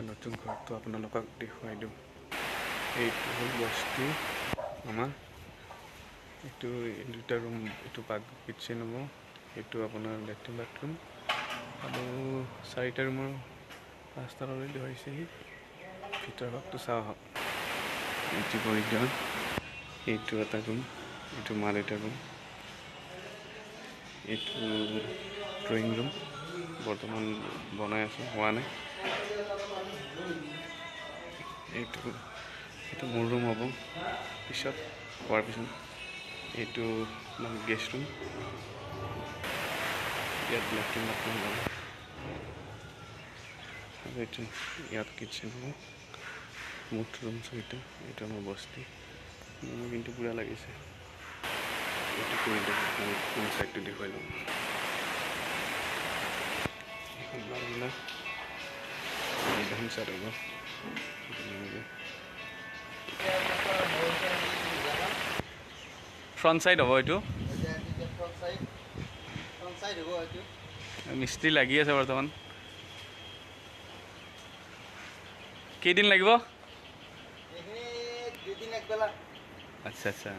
নতুন ঘৰটো আপোনালোকক দেখুৱাই দিওঁ। এইটো হ'ল বস্তি আমাৰ। এইটো দুটা ৰুম, এইটো কিটচেন হ'ব, এইটো আপোনাৰ লেট্ৰিন বাথৰুম আৰু 4টা ৰুমৰ 5টা অলৰেডি হৈছেহি। ভিতৰ ভাগটো চাওঁ আহক। এইটো কৰিডৰ, এইটো এটা ৰুম, এইটো মা দেউতাৰ ৰুম, এইটো ড্ৰয়িং ৰুম, বৰ্তমান বনাই আছোঁ, হোৱা নাই। এইটো মোৰ ৰুম হ'ব পিছত, হোৱাৰ পিছত। এইটো মানে গেষ্ট ৰুম, ইয়াত লেট্ৰিন বাথৰুম হ'ব। আৰু এইটো ইয়াত কিটচেন হ'ব, মুঠ ৰুম 6টা। এইটো আমাৰ বস্তি, মোৰ কিন্তু পুৰা লাগিছে। এইটো কৰিডৰ, কোন চাইডটো দেখুৱাই লওঁ। এখন বাৰান্দা, চাইড হ'ব। ফ্ৰণ্ট চাইড হ'ব এইটো। মিস্ত্ৰী লাগি আছে বৰ্তমান। কেইদিন লাগিব? আচ্ছা আচ্ছা।